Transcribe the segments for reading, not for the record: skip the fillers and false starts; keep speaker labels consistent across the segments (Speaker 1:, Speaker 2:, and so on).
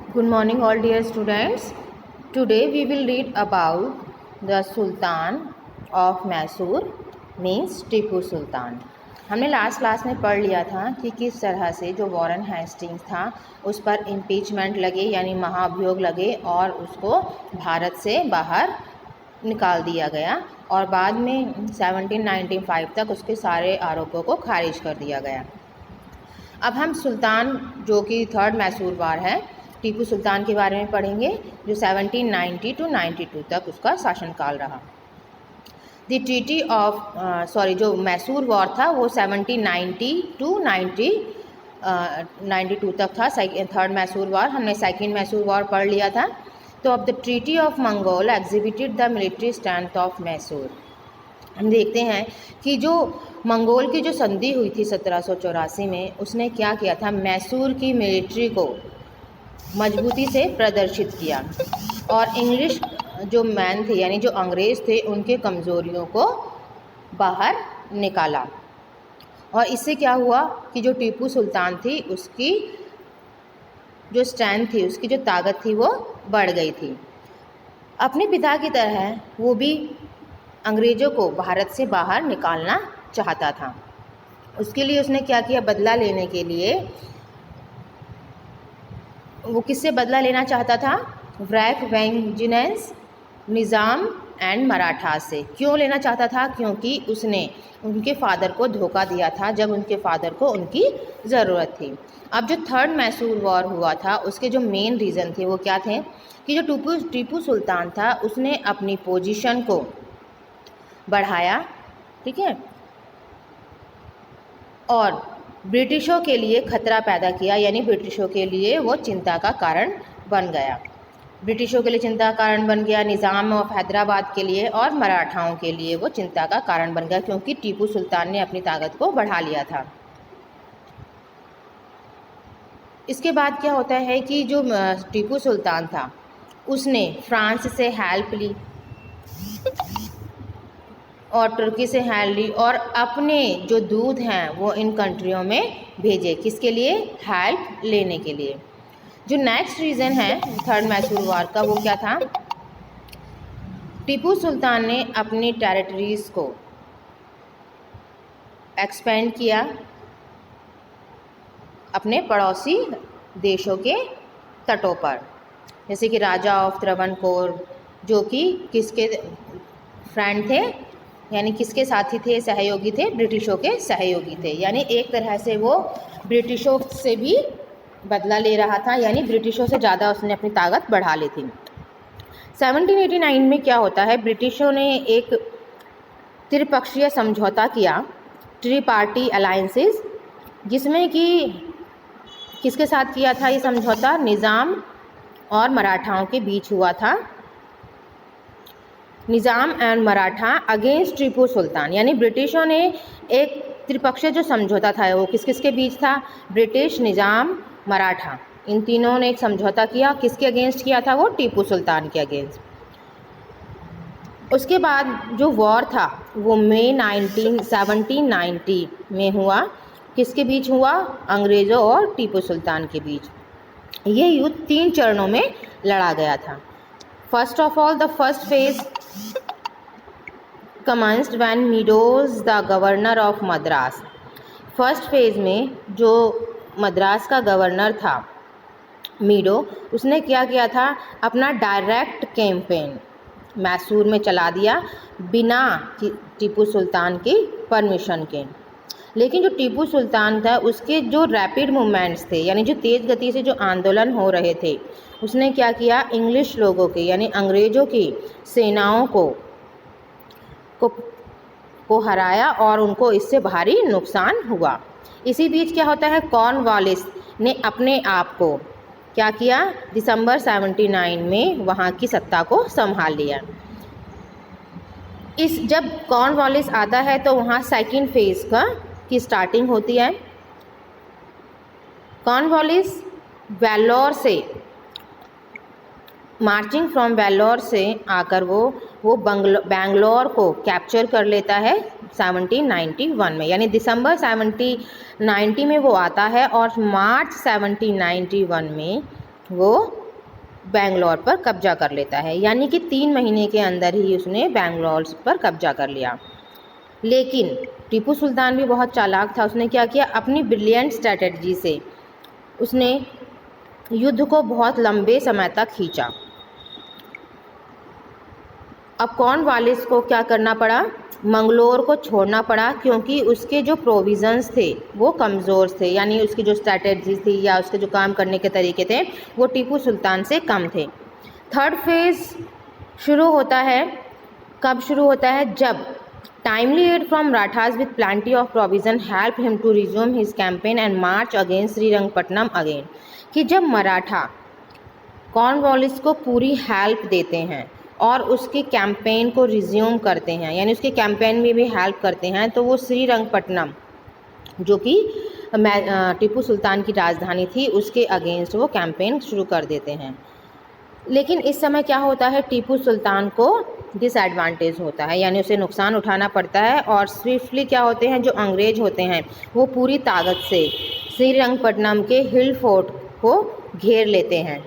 Speaker 1: Good morning all dear students. Today we will read about the Sultan of Mysore means Tipu Sultan. हमने last class में पढ़ लिया था कि किस तरह से जो वॉरेन हेस्टिंग्स था उस पर इम्पीचमेंट लगे यानी महाभियोग लगे और उसको भारत से बाहर निकाल दिया गया और बाद में 1795 तक उसके सारे आरोपों को खारिज कर दिया गया। अब हम सुल्तान जो कि थर्ड मैसूर वार है टीपू सुल्तान के बारे में पढ़ेंगे जो 1790 to 92 तक उसका शासनकाल रहा। द ट्रीटी ऑफ जो मैसूर वॉर था वो 1790 to 92 तक था। थर्ड मैसूर वॉर हमने सेकेंड मैसूर वॉर पढ़ लिया था। तो अब the treaty of Mongol exhibited the military strength of Mysore. हम देखते हैं कि जो मंगोल की जो संधि हुई थी 1784 में उसने क्या किया था, मैसूर की मिलिट्री को मजबूती से प्रदर्शित किया और इंग्लिश जो मैन थे यानी जो अंग्रेज़ थे उनके कमज़ोरियों को बाहर निकाला। और इससे क्या हुआ कि जो टीपू सुल्तान थी उसकी जो स्ट्रेंथ थी, उसकी जो ताकत थी वो बढ़ गई थी। अपने पिता की तरह वो भी अंग्रेज़ों को भारत से बाहर निकालना चाहता था। उसके लिए उसने क्या किया, बदला लेने के लिए वो किससे बदला लेना चाहता था, व्रैक वेंजिनेंस निज़ाम एंड मराठा से। क्यों लेना चाहता था, क्योंकि उसने उनके फादर को धोखा दिया था जब उनके फादर को उनकी ज़रूरत थी। अब जो थर्ड मैसूर वॉर हुआ था उसके जो मेन रीज़न थे वो क्या थे कि जो टीपू सुल्तान था उसने अपनी पोजीशन को बढ़ाया, ठीक है, और ब्रिटिशों के लिए खतरा पैदा किया, यानी ब्रिटिशों के लिए वो चिंता का कारण बन गया। ब्रिटिशों के लिए चिंता का कारण बन गया, निज़ाम ऑफ हैदराबाद के लिए और मराठाओं के लिए वो चिंता का कारण बन गया क्योंकि टीपू सुल्तान ने अपनी ताकत को बढ़ा लिया था। इसके बाद क्या होता है कि जो टीपू सुल्तान था उसने फ्रांस से हेल्प ली और तुर्की से हेल्प ली और अपने जो दूत हैं वो इन कंट्रियों में भेजे, किसके लिए, हेल्प लेने के लिए। जो नेक्स्ट रीज़न है थर्ड मैसूर वॉर का वो क्या था, टीपू सुल्तान ने अपनी टेरिटरीज़ को एक्सपेंड किया अपने पड़ोसी देशों के तटों पर, जैसे कि राजा ऑफ त्रावणकोर जो कि किसके फ्रेंड थे यानी किसके साथी थे, सहयोगी थे, ब्रिटिशों के सहयोगी थे। यानी एक तरह से वो ब्रिटिशों से भी बदला ले रहा था, यानी ब्रिटिशों से ज़्यादा उसने अपनी ताकत बढ़ा ली थी। 1789 में क्या होता है, ब्रिटिशों ने एक त्रिपक्षीय समझौता किया, ट्री पार्टी अलायंसेस, जिसमें कि किसके साथ किया था ये समझौता, निज़ाम और मराठाओं के बीच हुआ था। निज़ाम एंड मराठा अगेंस्ट टीपू सुल्तान, यानी ब्रिटिशों ने एक त्रिपक्षीय जो समझौता था वो किस किस के बीच था, ब्रिटिश, निज़ाम, मराठा, इन तीनों ने एक समझौता किया। किसके अगेंस्ट किया था वो, टीपू सुल्तान के अगेंस्ट। उसके बाद जो वॉर था वो मई 1790 में हुआ, किसके बीच हुआ, अंग्रेज़ों और टीपू सुल्तान के बीच। ये युद्ध 3 चरणों में लड़ा गया था। First of all the first phase commenced when Meadows the governor of Madras. First phase में जो मद्रास का गवर्नर था मीडो, उसने क्या किया था, अपना डायरेक्ट कैंपेन मैसूर में चला दिया बिना टीपू सुल्तान की परमिशन के। लेकिन जो टीपू सुल्तान था उसके जो रैपिड मूवमेंट्स थे यानी जो तेज़ गति से जो आंदोलन हो रहे थे उसने क्या किया, इंग्लिश लोगों के यानी अंग्रेज़ों की सेनाओं को हराया और उनको इससे भारी नुकसान हुआ। इसी बीच क्या होता है, कॉर्नवालिस ने अपने आप को क्या किया, दिसंबर 79 में वहाँ की सत्ता को संभाल लिया। जब कॉर्नवालिस आता है तो वहाँ सेकंड फेज की स्टार्टिंग होती है। कॉर्नवालिस वेल्लोर से मार्चिंग फ्रॉम वेल्लोर से आकर वो बैंगलोर को कैप्चर कर लेता है 1791 में, यानी दिसंबर 1790 में वो आता है और मार्च 1791 में वो बेंगलोर पर कब्जा कर लेता है, यानी कि 3 महीने के अंदर ही उसने बेंगलोर पर कब्जा कर लिया। लेकिन टीपू सुल्तान भी बहुत चालाक था। उसने क्या किया, अपनी ब्रिलियंट स्ट्रैटेजी से उसने युद्ध को बहुत लंबे समय तक खींचा। अब कॉर्नवालिस को क्या करना पड़ा, मंगलोर को छोड़ना पड़ा, क्योंकि उसके जो प्रोविज़न्स थे वो कमज़ोर थे, यानी उसकी जो स्ट्रैटेजी थी या उसके जो काम करने के तरीके थे वो टीपू सुल्तान से कम थे। थर्ड फेज़ शुरू होता है, कब शुरू होता है, जब timely aid from Marathas with plenty of provision help him to resume his campaign and march against Srirangapatnam again. कि जब मराठा कॉर्नवालिस को पूरी हेल्प देते हैं और उसके कैंपेन को रिज्यूम करते हैं, यानी उसके कैंपेन में भी हेल्प करते हैं, तो वो श्रीरंगपट्टनम जो कि टीपू सुल्तान की राजधानी थी उसके अगेंस्ट वो कैंपेन शुरू कर देते हैं। लेकिन इस समय क्या होता है, टीपू सुल्तान को डिसएडवांटेज होता है, यानी उसे नुकसान उठाना पड़ता है और स्विफ्टली क्या होते हैं, जो अंग्रेज होते हैं वो पूरी ताकत से श्रीरंगपट्टनम के हिल फोर्ट को घेर लेते हैं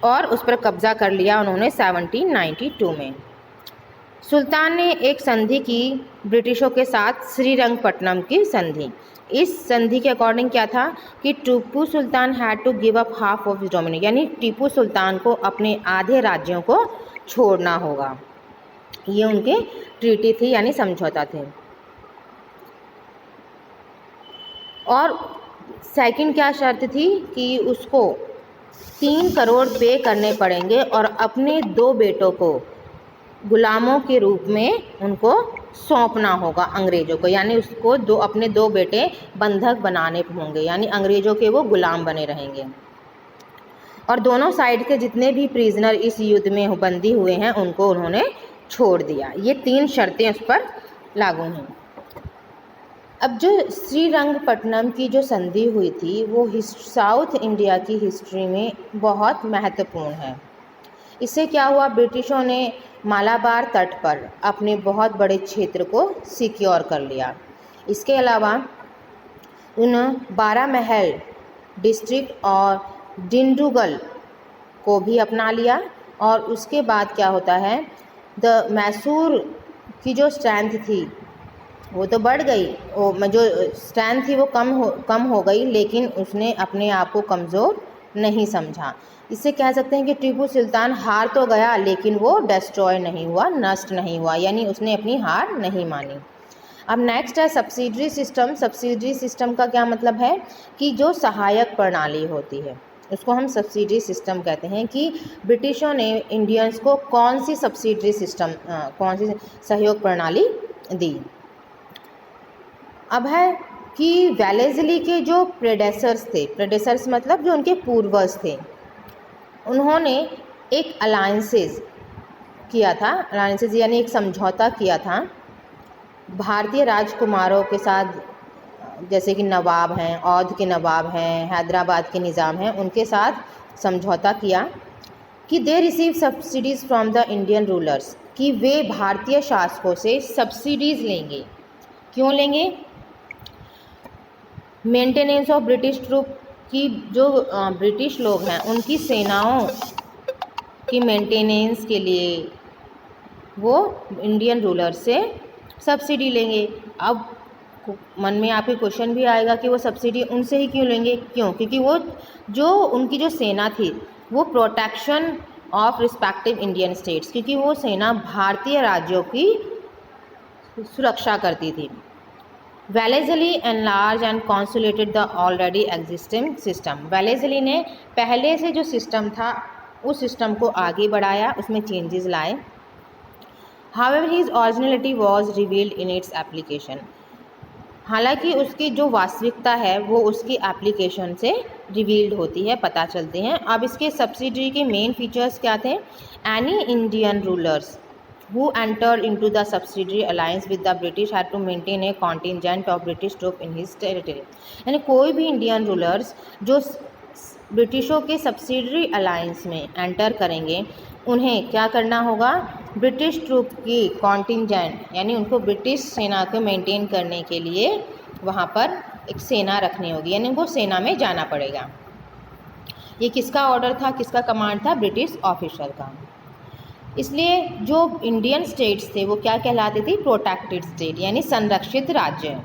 Speaker 1: और उस पर कब्ज़ा कर लिया उन्होंने 1792 में। सुल्तान ने एक संधि की ब्रिटिशों के साथ, श्रीरंगपट्टनम की संधि। इस संधि के अकॉर्डिंग क्या था कि Tipu Sultan had to give up half of his dominion, यानी टीपू सुल्तान को अपने आधे राज्यों को छोड़ना होगा। ये उनके ट्रीटी थी, यानी समझौता थे। और सेकंड क्या शर्त थी कि उसको 3 करोड़ पे करने पड़ेंगे और अपने 2 बेटों को गुलामों के रूप में उनको सौंपना होगा अंग्रेज़ों को, यानी उसको अपने 2 बेटे बंधक बनाने होंगे, यानी अंग्रेज़ों के वो गुलाम बने रहेंगे। और दोनों साइड के जितने भी प्रिजनर इस युद्ध में बंदी हुए हैं उनको उन्होंने छोड़ दिया। ये 3 शर्तें उस पर लागू हैं। अब जो श्रीरंगपट्टनम की जो संधि हुई थी वो साउथ इंडिया की हिस्ट्री में बहुत महत्वपूर्ण है। इससे क्या हुआ, ब्रिटिशों ने मालाबार तट पर अपने बहुत बड़े क्षेत्र को सिक्योर कर लिया। इसके अलावा उन 12 महल डिस्ट्रिक्ट और डिंडुगल को भी अपना लिया। और उसके बाद क्या होता है, मैसूर की जो स्ट्रेंथ थी वो तो बढ़ गई, जो स्ट्रेंथ थी वो कम हो गई, लेकिन उसने अपने आप को कमज़ोर नहीं समझा। इससे कह सकते हैं कि टीपू सुल्तान हार तो गया लेकिन वो डिस्ट्रॉय नहीं हुआ, नष्ट नहीं हुआ, यानी उसने अपनी हार नहीं मानी। अब नेक्स्ट है सब्सिडरी सिस्टम। सब्सिडरी सिस्टम का क्या मतलब है कि जो सहायक प्रणाली होती है उसको हम सब्सिडरी सिस्टम कहते हैं। कि ब्रिटिशों ने इंडियंस को कौन सी सब्सिडरी सिस्टम, कौन सी सहयोग प्रणाली दी। अब है कि वेलेस्ली के जो प्रेडेसर्स थे, प्रेडेसर्स मतलब जो उनके पूर्वज थे, उन्होंने एक अलायंसेस किया था, अलायंसेस यानी एक समझौता किया था भारतीय राजकुमारों के साथ, जैसे कि नवाब हैं, औध के नवाब हैं, हैदराबाद के निज़ाम हैं, उनके साथ समझौता किया कि they receive subsidies from the Indian rulers, कि वे भारतीय शासकों से सब्सिडीज़ लेंगे। क्यों लेंगे? मेंटेनेंस ऑफ ब्रिटिश ट्रूप, की जो ब्रिटिश लोग हैं उनकी सेनाओं की मेंटेनेंस के लिए वो इंडियन रूलर से सब्सिडी लेंगे। अब मन में आपके क्वेश्चन भी आएगा कि वो सब्सिडी उनसे ही क्यों लेंगे? क्यों? क्योंकि वो जो उनकी जो सेना थी वो protection of respective Indian states, क्योंकि वो सेना भारतीय राज्यों की सुरक्षा करती थी। Wellesley enlarge and consolidated the already existing system. Wellesley ने पहले से जो सिस्टम था उस सिस्टम को आगे बढ़ाया, उसमें चेंजेस लाए। However his originality was revealed in its application. हालांकि उसकी जो वास्तविकता है वो उसकी एप्लीकेशन से रिवील्ड होती है, पता चलते हैं। अब इसके सब्सिडरी के मेन फीचर्स क्या थे? Any Indian rulers who entered into the subsidiary alliance with the British had to maintain a contingent of British troops in his territory। यानी कोई भी इंडियन रूलर्स जो ब्रिटिशों के सब्सिडरी अलायंस में एंटर करेंगे उन्हें क्या करना होगा? ब्रिटिश ट्रूप की कॉन्टिंजेंट, यानी उनको ब्रिटिश सेना को मेंटेन करने के लिए वहाँ पर एक सेना रखनी होगी, यानी उनको सेना में जाना पड़ेगा। ये किसका ऑर्डर था, किसका कमांड था? ब्रिटिश ऑफिसर का। इसलिए जो इंडियन स्टेट्स थे वो क्या कहलाते थे? प्रोटेक्टेड स्टेट, यानी संरक्षित राज्य।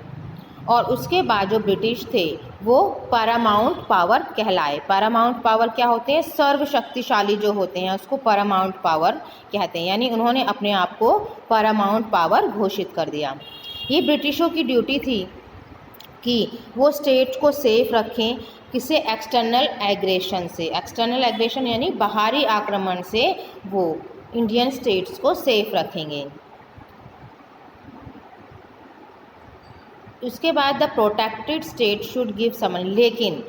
Speaker 1: और उसके बाद जो ब्रिटिश थे वो पैरामाउंट पावर कहलाए। पैरामाउंट पावर क्या होते हैं? सर्वशक्तिशाली जो होते हैं उसको पैरामाउंट पावर कहते हैं, यानी उन्होंने अपने आप को पैरामाउंट पावर घोषित कर दिया। ये ब्रिटिशों की ड्यूटी थी कि वो स्टेट को सेफ रखें, किसे? एक्सटर्नल एग्रेशन से। एक्सटर्नल एग्रेशन यानी बाहरी आक्रमण से वो इंडियन स्टेट्स को सेफ रखेंगे। उसके बाद the protected state should give summon, लेकिन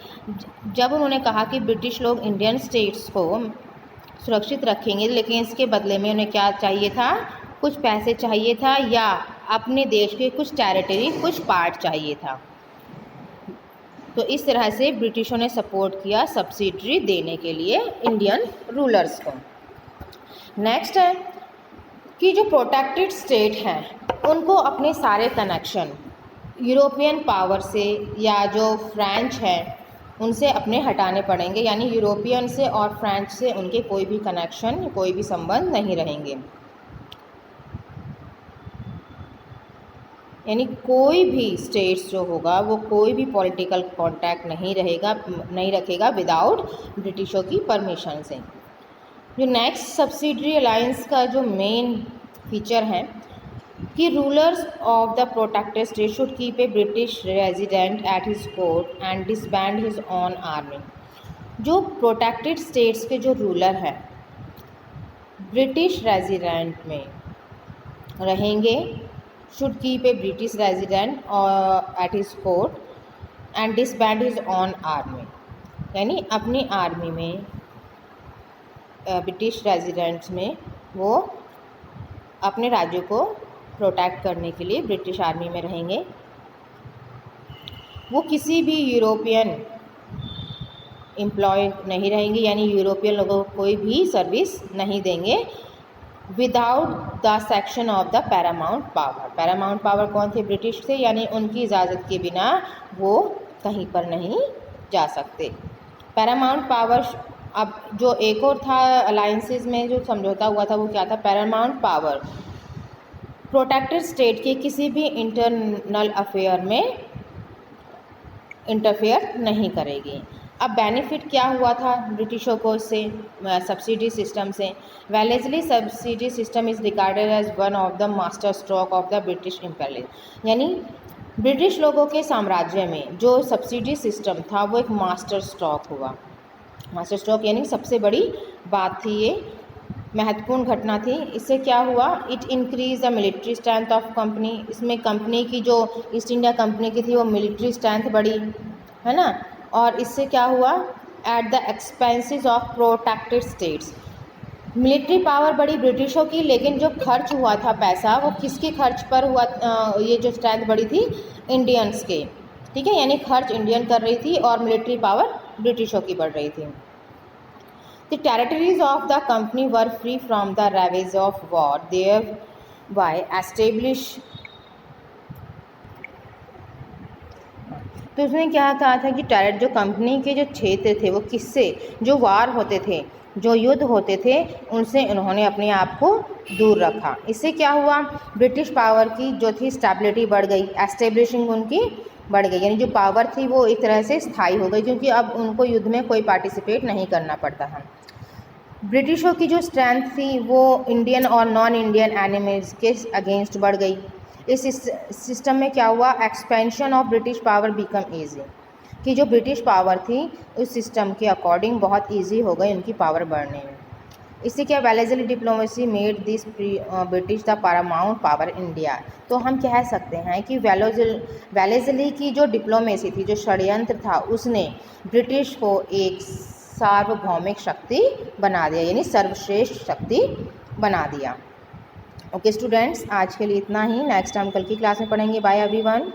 Speaker 1: जब उन्होंने कहा कि ब्रिटिश लोग इंडियन स्टेट्स को सुरक्षित रखेंगे, लेकिन इसके बदले में उन्हें क्या चाहिए था? कुछ पैसे चाहिए था, या अपने देश के कुछ टेरिटरी, कुछ पार्ट चाहिए था। तो इस तरह से ब्रिटिशों ने सपोर्ट किया सब्सिडी देने के लिए इंडियन रूलर्स को। नेक्स्ट है कि जो प्रोटेक्टेड स्टेट हैं उनको अपने सारे कनेक्शन यूरोपियन पावर से या जो फ्रेंच है उनसे अपने हटाने पड़ेंगे, यानी यूरोपियन से और फ्रेंच से उनके कोई भी कनेक्शन, कोई भी संबंध नहीं रहेंगे। यानी कोई भी स्टेट्स जो होगा वो कोई भी पॉलिटिकल कांटेक्ट नहीं रखेगा विदाउट ब्रिटिशों की परमिशन से। जो नेक्स्ट सब्सिडरी अलायंस का जो मेन फीचर है कि rulers of the protected state should keep a British resident at his court and disband his own army. जो प्रोटेक्टेड स्टेट्स के जो रूलर हैं ब्रिटिश रेजिडेंट में रहेंगे, should keep a British resident at his court and disband his own army, यानी अपनी army में British residents में वो अपने राज्य को प्रोटेक्ट करने के लिए ब्रिटिश आर्मी में रहेंगे। वो किसी भी यूरोपियन एम्प्लॉय नहीं रहेंगे, यानी यूरोपियन लोगों को कोई भी सर्विस नहीं देंगे without the section of the Paramount power. Paramount power कौन थे? ब्रिटिश थे, यानी उनकी इजाज़त के बिना वो कहीं पर नहीं जा सकते। पैरामाउंट पावर, अब जो एक और था अलायंसेस में जो समझौता हुआ था वो क्या था? पैरामाउंट पावर प्रोटेक्टेड स्टेट के किसी भी इंटरनल अफेयर में इंटरफेयर नहीं करेगी। अब बेनिफिट क्या हुआ था ब्रिटिशों को इससे? सब्सिडी सिस्टम से। Wellesley subsidy system is regarded as one of the master stroke of the British imperialism, यानी ब्रिटिश लोगों के साम्राज्य में जो सब्सिडी सिस्टम था वो एक मास्टर स्ट्रोक हुआ। मास्टर स्ट्रोक यानी सबसे बड़ी बात थी, ये महत्वपूर्ण घटना थी। इससे क्या हुआ? It increase the military strength of company. इसमें कंपनी की जो ईस्ट इंडिया कंपनी की थी वो मिलिट्री स्ट्रेंथ बढ़ी, है ना। और इससे क्या हुआ? At the expenses of protected states, military power बढ़ी ब्रिटिशों की, लेकिन जो खर्च हुआ था पैसा वो किसके खर्च पर हुआ? ये जो स्ट्रेंथ बढ़ी थी इंडियंस के, ठीक है, यानी खर्च इंडियन कर रही थी और मिलिट्री पावर ब्रिटिशों की बढ़ रही थी। The territories of the company were free from the ravages of war, thereby establish. तो उसने क्या कहा था कि जो कंपनी के जो क्षेत्र थे वो किससे? जो वार होते थे, जो युद्ध होते थे, उनसे उन्होंने अपने आप को दूर रखा। इससे क्या हुआ? ब्रिटिश पावर की जो थी स्टेबिलिटी बढ़ गई, एस्टेब्लिशिंग उनकी बढ़ गई, यानी जो पावर थी वो एक तरह से स्थायी हो गई, क्योंकि अब उनको युद्ध में कोई पार्टिसिपेट नहीं करना पड़ता है। ब्रिटिशों की जो स्ट्रेंथ थी वो इंडियन और नॉन इंडियन एनिमीज के अगेंस्ट बढ़ गई। इस सिस्टम में क्या हुआ? Expansion of British power become easy, कि जो ब्रिटिश पावर थी उस सिस्टम के अकॉर्डिंग बहुत इजी हो गई उनकी पावर बढ़ने में। इससे क्या? Wellesley diplomacy made this British the Paramount power India. तो हम कह सकते हैं कि वेलेस्ली की जो डिप्लोमेसी थी, जो षड्यंत्र था, उसने ब्रिटिश को एक सार्वभौमिक शक्ति बना दिया, यानी सर्वश्रेष्ठ शक्ति बना दिया। ओके स्टूडेंट्स, आज के लिए इतना ही। नेक्स्ट हम कल की क्लास में पढ़ेंगे। Bye everyone.